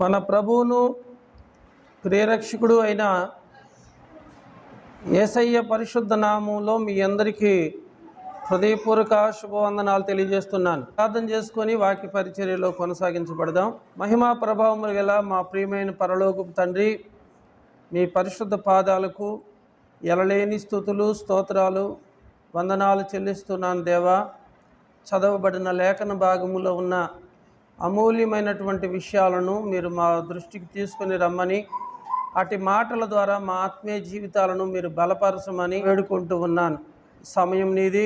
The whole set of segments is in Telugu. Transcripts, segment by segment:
మన ప్రభువును ప్రియరక్షకుడు అయిన యేసయ్య పరిశుద్ధ నామంలో మీ అందరికీ హృదయపూర్వక శుభవందనాలు తెలియజేస్తున్నాను. ప్రార్థన చేసుకొని వాక్య పరిచర్యలో కొనసాగించబడదాం. మహిమా ప్రభావములు గల మా ప్రియమైన పరలోకపు తండ్రి, మీ పరిశుద్ధ పాదాలకు ఎలలేని స్తుతులు స్తోత్రాలు వందనాలు చెల్లిస్తున్నాను దేవా. చదవబడిన లేఖన భాగములో ఉన్న అమూల్యమైనటువంటి విషయాలను మీరు మా దృష్టికి తీసుకొని రమ్మని, అటు మాటల ద్వారా మా ఆత్మీయ జీవితాలను మీరు బలపరచమని వేడుకుంటూ ఉన్నాను. సమయం నీది,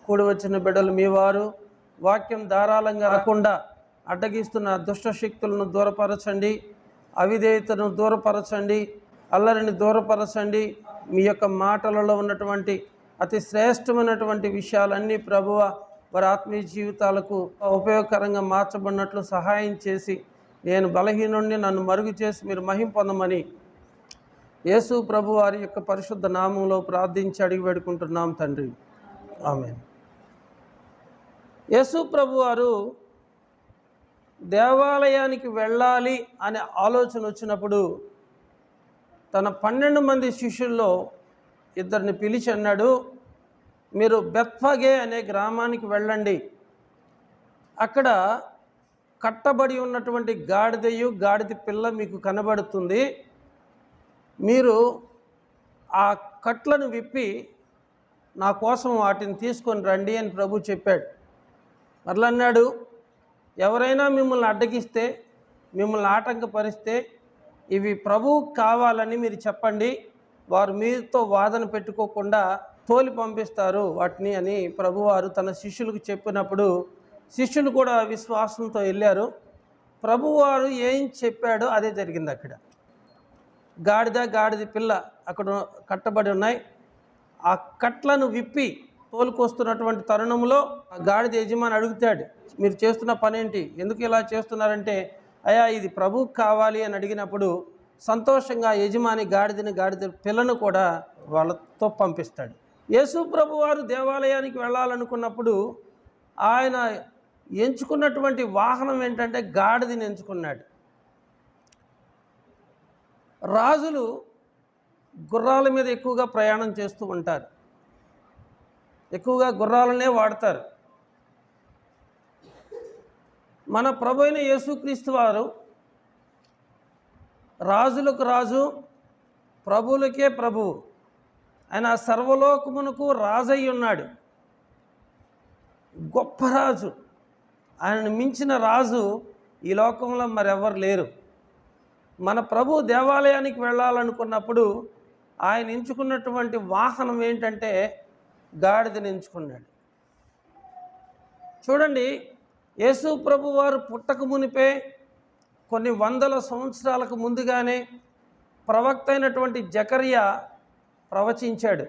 కూడి వచ్చిన బిడ్డలు మీ వారు. వాక్యం ధారాళంగా రాకుండా అడ్డగిస్తున్న దుష్ట శక్తులను దూరపరచండి, అవిధేయతను దూరపరచండి, అల్లరిని దూరపరచండి. మీ యొక్క మాటలలో ఉన్నటువంటి అతి శ్రేష్టమైనటువంటి విషయాలన్నీ ప్రభువ వారి ఆత్మీయ జీవితాలకు ఉపయోగకరంగా మార్చబడినట్లు సహాయం చేసి, నేను బలహీనుడిని, నన్ను మరుగు చేసి మీరు మహిమ పొందమని యేసు ప్రభు వారి యొక్క పరిశుద్ధ నామంలో ప్రార్థించి అడిగి వేడుకుంటున్నాం తండ్రి, ఆమేన్. యేసు ప్రభు వారు దేవాలయానికి వెళ్ళాలి అనే ఆలోచన వచ్చినప్పుడు తన 12 మంది శిష్యుల్లో ఇద్దరిని పిలిచి అన్నాడు, మీరు బెత్ఫగే అనే గ్రామానికి వెళ్ళండి. అక్కడ కట్టబడి ఉన్నటువంటి గాడిదయు గాడిద పిల్ల మీకు కనబడుతుంది. మీరు ఆ కట్లను విప్పి నా కోసం వాటిని తీసుకొని రండి అని ప్రభు చెప్పాడు. మరలా అన్నాడు, ఎవరైనా మిమ్మల్ని అడ్డగిస్తే, మిమ్మల్ని ఆటంకపరిస్తే ఇవి ప్రభువుకు కావాలని మీరు చెప్పండి, వారు మీతో వాదన పెట్టుకోకుండా తోలి పంపిస్తారు వాటిని అని ప్రభువారు తన శిష్యులకు చెప్పినప్పుడు శిష్యులు కూడా విశ్వాసంతో వెళ్ళారు. ప్రభువారు ఏం చెప్పాడో అదే జరిగింది. అక్కడ గాడిద పిల్ల అక్కడ కట్టబడి ఉన్నాయి. ఆ కట్లను విప్పి తోలుకొస్తున్నటువంటి తరుణంలో ఆ గాడిద యజమాని అడుగుతాడు, మీరు చేస్తున్న పనేంటి, ఎందుకు ఇలా చేస్తున్నారంటే, అయ్యా ఇది ప్రభువుకు కావాలి అని అడిగినప్పుడు సంతోషంగా యజమాని గాడిద పిల్లను కూడా వాళ్ళతో పంపిస్తాడు. యేసు ప్రభు వారు దేవాలయానికి వెళ్ళాలనుకున్నప్పుడు ఆయన ఎంచుకున్నటువంటి వాహనం ఏంటంటే గాడిదని ఎంచుకున్నాడు. రాజులు గుర్రాల మీద ఎక్కువగా ప్రయాణం చేస్తూ ఉంటారు, ఎక్కువగా గుర్రాలనే వాడతారు. మన ప్రభు అయిన యేసుక్రీస్తు వారు రాజులకు రాజు, ప్రభువులకే ప్రభువు. ఆయన సర్వలోకమునకు రాజయ్య ఉన్నాడు, గొప్ప రాజు. ఆయనను మించిన రాజు ఈ లోకంలో మరెవరు లేరు. మన ప్రభు దేవాలయానికి వెళ్ళాలనుకున్నప్పుడు ఆయన ఎంచుకున్నటువంటి వాహనం ఏంటంటే గాడిదని ఎంచుకున్నాడు. చూడండి, యేసు ప్రభు వారు పుట్టక మునిపే కొన్ని వందల సంవత్సరాలకు ముందుగానే ప్రవక్త అయినటువంటి జకర్యా ప్రవచించాడు.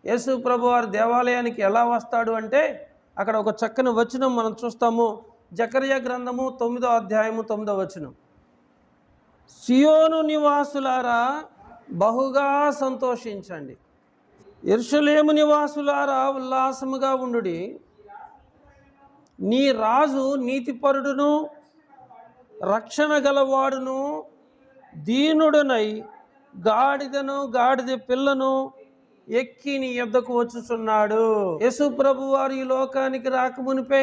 యేసు ప్రభు వారు దేవాలయానికి ఎలా వస్తాడు అంటే అక్కడ ఒక చక్కని వచనం మనం చూస్తాము. జకర్యా గ్రంథము 9వ అధ్యాయము 9వ వచనం, సియోను నివాసులారా బహుగా సంతోషించండి, యెరూషలేము నివాసులారా ఉల్లాసముగా ఉండుడి, నీ రాజు నీతిపరుడును రక్షణ గలవాడును దీనుడనై గాడిద పిల్లను ఎక్కి నీ యొద్దకు వచ్చుచున్నాడు. యేసు ప్రభు వారు ఈ లోకానికి రాకమునిపై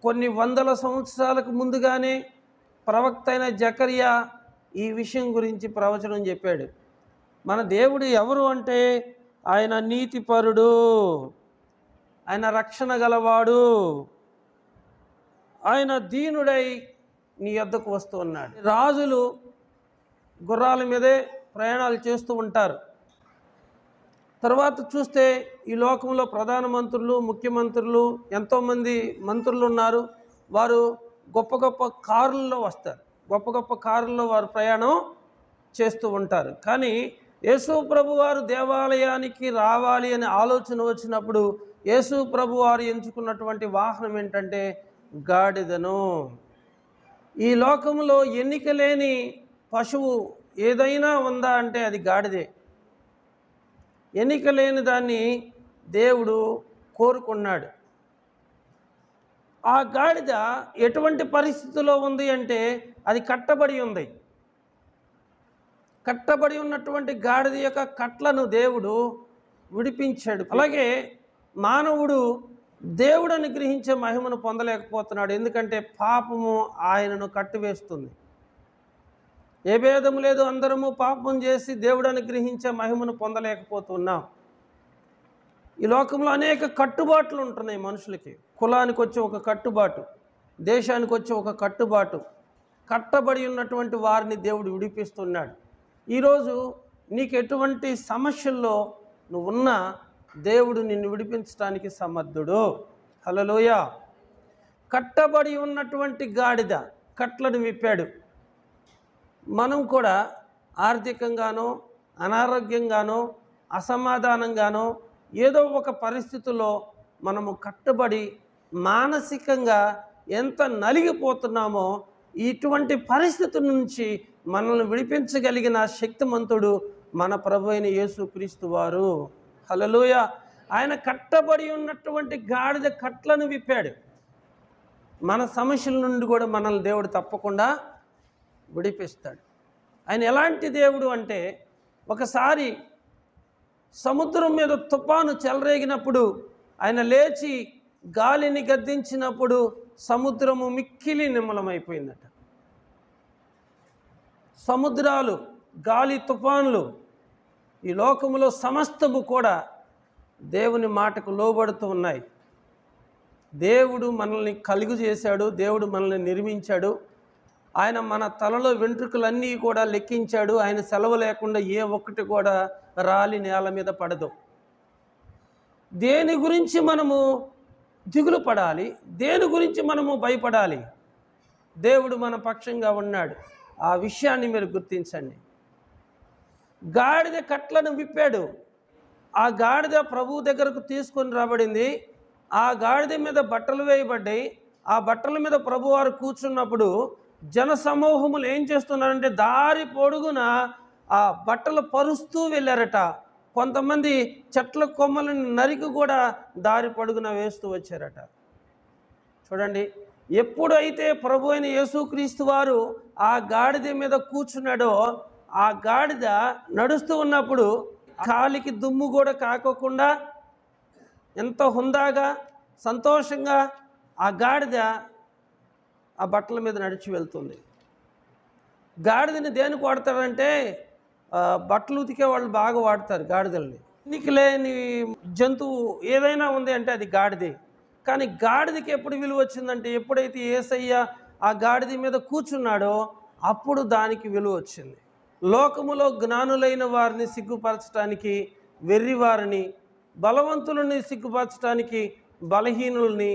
కొన్ని వందల సంవత్సరాలకు ముందుగానే ప్రవక్త అయిన జకర్యా ఈ విషయం గురించి ప్రవచనం చెప్పాడు. మన దేవుడు ఎవరు అంటే ఆయన నీతిపరుడు, ఆయన రక్షణ గలవాడు, ఆయన దీనుడై నీ యొద్దకు వస్తూ ఉన్నాడు. రాజులు గుర్రాల మీదే ప్రయాణాలు చేస్తూ ఉంటారు. తర్వాత చూస్తే ఈ లోకంలో ప్రధానమంత్రులు, ముఖ్యమంత్రులు, ఎంతోమంది మంత్రులు ఉన్నారు. వారు గొప్ప గొప్ప కారుల్లో వస్తారు, గొప్ప కారుల్లో వారు ప్రయాణం చేస్తూ ఉంటారు. కానీ యేసు ప్రభు వారు దేవాలయానికి రావాలి అనే ఆలోచన వచ్చినప్పుడు యేసు ప్రభు వారు ఎంచుకున్నటువంటి వాహనం ఏంటంటే గాడిదను. ఈ లోకంలో ఎన్నిక లేని పశువు ఏదైనా ఉందా అంటే అది గాడిదే. ఎన్నిక లేని దాన్ని దేవుడు కోరుకున్నాడు. ఆ గాడిద ఎటువంటి పరిస్థితిలో ఉంది అంటే అది కట్టబడి ఉంది. కట్టబడి ఉన్నటువంటి గాడిద యొక్క కట్లను దేవుడు విడిపించాడు. అలాగే మానవుడు దేవుడు అనుగ్రహించే మహిమను పొందలేకపోతున్నాడు. ఎందుకంటే పాపము ఆయనను కట్టివేస్తుంది. ఏ భేదం లేదు, అందరము పాపం చేసి దేవుడు అనుగ్రహించే మహిమను పొందలేకపోతున్నాం. ఈ లోకంలో అనేక కట్టుబాట్లు ఉంటున్నాయి మనుషులకి. కులానికి వచ్చి ఒక కట్టుబాటు, దేశానికి వచ్చి ఒక కట్టుబాటు, కట్టబడి ఉన్నటువంటి వారిని దేవుడు విడిపిస్తున్నాడు. ఈరోజు నీకు ఎటువంటి సమస్యల్లో నువ్వున్నా దేవుడు నిన్ను విడిపించడానికి సమర్థుడు. హల్లెలూయా. కట్టబడి ఉన్నటువంటి గాడిద కట్లను విప్పాడు. మనం కూడా ఆర్థికంగానో అనారోగ్యంగానో అసమాధానంగానో ఏదో ఒక పరిస్థితుల్లో మనము కట్టుబడి మానసికంగా ఎంత నలిగిపోతున్నామో ఇటువంటి పరిస్థితుల నుంచి మనల్ని విడిపించగలిగిన శక్తిమంతుడు మన ప్రభు అయిన యేసుక్రీస్తు వారు. హల్లెలూయా. ఆయన కట్టబడి ఉన్నటువంటి గాడిద కట్లను విప్పాడు. మన సమస్యల నుండి కూడా మనల్ని దేవుడు తప్పకుండా విడిపిస్తాడు. ఆయన ఎలాంటి దేవుడు అంటే, ఒకసారి సముద్రం మీద తుఫాను చెలరేగినప్పుడు ఆయన లేచి గాలిని గద్దించినప్పుడు సముద్రము మిక్కిలి నిమ్మలమైపోయిందట. సముద్రాలు, గాలి, తుఫాన్లు, ఈ లోకములో సమస్తము కూడా దేవుని మాటకు లోబడుతూ ఉన్నాయి. దేవుడు మనల్ని కలుగు చేశాడు, దేవుడు మనల్ని నిర్మించాడు. ఆయన మన తలలో వెంట్రుకలన్నీ కూడా లెక్కించాడు. ఆయన సెలవు లేకుండా ఏ ఒక్కటి కూడా రాలి నేల మీద పడదు. దేని గురించి మనము దిగులు పడాలి, దేని గురించి మనము భయపడాలి? దేవుడు మన పక్షంగా ఉన్నాడు. ఆ విషయాన్ని మీరు గుర్తించండి. గాడిద కట్లను విప్పాడు. ఆ గాడిద ప్రభువు దగ్గరకు తీసుకొని రాబడింది. ఆ గాడిద మీద బట్టలు వేయబడ్డాయి. ఆ బట్టల మీద ప్రభువారు కూర్చున్నప్పుడు జన సమూహములు ఏం చేస్తున్నారంటే దారి పొడుగున ఆ బట్టలు పరుస్తూ వెళ్ళారట. కొంతమంది చెట్ల కొమ్మలను నరికి కూడా దారి పొడుగున వేస్తూ వచ్చారట. చూడండి, ఎప్పుడైతే ప్రభు అయిన యేసుక్రీస్తు వారు ఆ గాడిద మీద కూర్చున్నాడో, ఆ గాడిద నడుస్తూ ఉన్నప్పుడు కాలికి దుమ్ము కూడా కాకోకుండా ఎంతో హుందాగా సంతోషంగా ఆ గాడిద ఆ బట్టల మీద నడిచి వెళ్తుంది. గాడిదని దేనికి వాడతారంటే, బట్టలు ఉతికే వాళ్ళు బాగా వాడతారు గాడిదల్ని. నీకు లేని జంతువు ఏదైనా ఉంది అంటే అది గాడిదే. కానీ గాడిదకి ఎప్పుడు విలువ వచ్చిందంటే, ఎప్పుడైతే యేసయ్య ఆ గాడిద మీద కూర్చున్నాడో అప్పుడు దానికి విలువ వచ్చింది. లోకములో జ్ఞానులైన వారిని సిగ్గుపరచడానికి వెర్రివారిని, బలవంతులని సిగ్గుపరచడానికి బలహీనుల్ని,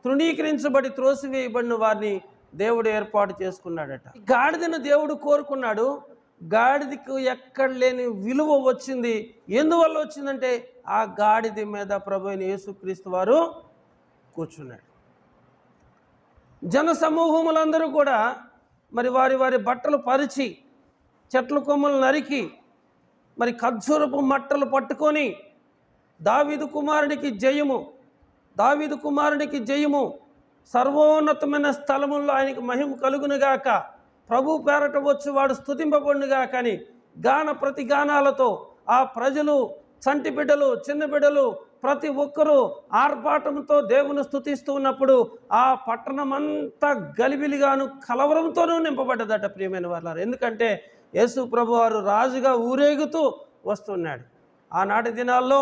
తృణీకరించబడి త్రోసివేయబడిన వారిని దేవుడు ఏర్పాటు చేసుకున్నాడట. గాడిదను దేవుడు కోరుకున్నాడు. గాడిదకు ఎక్కడ లేని విలువ వచ్చింది. ఎందువల్ల వచ్చిందంటే ఆ గాడిద మీద ప్రభు అయిన యేసుక్రీస్తు వారు కూర్చున్నాడు. జన సమూహములందరూ కూడా మరి వారి వారి బట్టలు పరిచి, చెట్ల కొమ్మలు నరికి, మరి ఖర్జూరపు మట్టలు పట్టుకొని దావీదు కుమారునికి జయము, దావీదు కుమారునికి జయము, సర్వోన్నతమైన స్థలముల్లో ఆయనకి మహిమ కలుగునుగాక, ప్రభు పేరట వచ్చి వాడు స్తుతింపబడునుగాక అని గాన ప్రతి గానాలతో ఆ ప్రజలు, చంటి బిడ్డలు, చిన్న బిడ్డలు ప్రతి ఒక్కరూ ఆర్భాటంతో దేవుని స్తుతిస్తూ ఉన్నప్పుడు ఆ పట్టణమంతా గలిబిలిగాను కలవరంతోనూ నింపబడ్డదట. ప్రియమైన వారు, ఎందుకంటే యేసు ప్రభు వారు రాజుగా ఊరేగుతూ వస్తున్నాడు. ఆనాటి దినాల్లో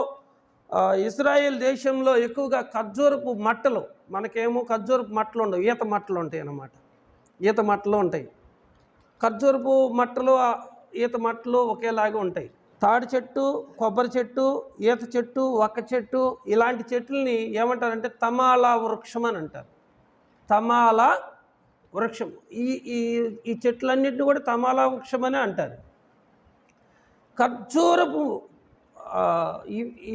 ఇశ్రాయేల్ దేశంలో ఎక్కువగా ఖర్జూరపు మట్టలు, మనకేమో ఖర్జూరపు మట్టలు ఉండవు, ఈత మట్టలు ఉంటాయి అన్నమాట. ఈత మట్టలు ఉంటాయి. ఖర్జూరపు మట్టలు, ఈత మట్టలు ఒకేలాగా ఉంటాయి. తాడి చెట్టు, కొబ్బరి చెట్టు, ఈత చెట్టు, ఒక్క చెట్టు, ఇలాంటి చెట్లని ఏమంటారంటే తమాలా వృక్షం అని అంటారు. తమాలా వృక్షం. ఈ చెట్లన్నింటినీ కూడా తమాలా వృక్షం అని అంటారు. ఖర్జూరపు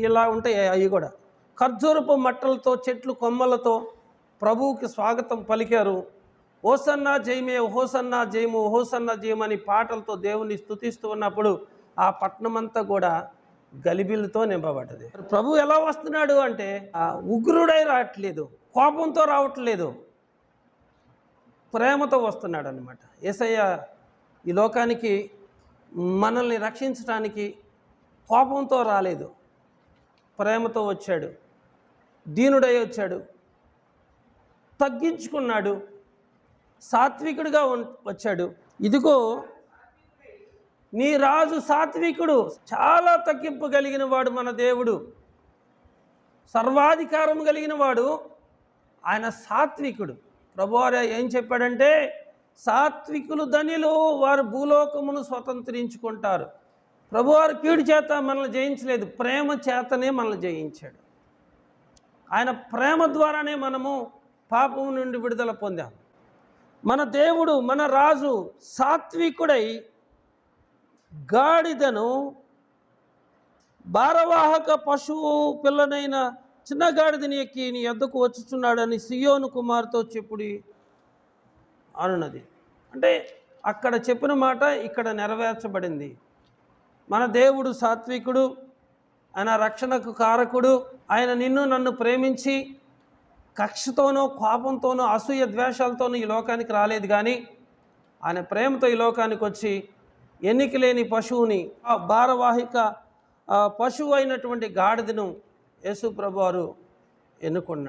ఇలా ఉంటాయి అవి కూడా. ఖర్జూరపు మట్టలతో, చెట్లు కొమ్మలతో ప్రభువుకి స్వాగతం పలికారు. హోసన్నా జయమే, హోసన్నా జయము, హోసన్నా జయమని పాటలతో దేవుని స్తుతిస్తూ ఉన్నప్పుడు ఆ పట్టణమంతా కూడా గలిబిలతో నింపబడ్డది. ప్రభు ఎలా వస్తున్నాడు అంటే ఉగ్రుడై రావట్లేదు, కోపంతో రావట్లేదు, ప్రేమతో వస్తున్నాడు అనమాట. యేసయ్య ఈ లోకానికి మనల్ని రక్షించడానికి కోపంతో రాలేదు, ప్రేమతో వచ్చాడు, దీనుడై వచ్చాడు, తగ్గించుకున్నాడు, సాత్వికుడిగా వచ్చాడు. ఇదిగో నీ రాజు సాత్వికుడు, చాలా తగ్గింపు కలిగిన వాడు మన దేవుడు, సర్వాధికారం కలిగిన వాడు, ఆయన సాత్వికుడు. ప్రభువారు ఏం చెప్పాడంటే, సాత్వికులు ధనిలు, వారు భూలోకమును స్వతంత్రించుకుంటారు. ప్రభువారు కీడు చేత మనల్ని జయించలేదు, ప్రేమ చేతనే మనల్ని జయించాడు. ఆయన ప్రేమ ద్వారానే మనము పాపం నుండి విడుదల పొందాం. మన దేవుడు, మన రాజు సాత్వికుడై గాడిదను, భారవాహక పశువు పిల్లనైన చిన్న గాడిదని ఎక్కి నీ యొద్దకు వచ్చుచున్నాడని సియోను కుమార్తో చెప్పుడి అనున్నది. అంటే అక్కడ చెప్పిన మాట ఇక్కడ నెరవేర్చబడింది. మన దేవుడు సాత్వికుడు, ఆయన రక్షణకు కారకుడు. ఆయన నిన్ను నన్ను ప్రేమించి కక్షతోనో కోపంతోనో అసూయ ద్వేషాలతోనో ఈ లోకానికి రాలేదు, కానీ ఆయన ప్రేమతో ఈ లోకానికి వచ్చి ఎన్నిక లేని పశువుని, ఆ భారవాహిక పశువు అయినటువంటి గాడిదను యేసు ప్రభువారు ఎన్నుకున్నాడు.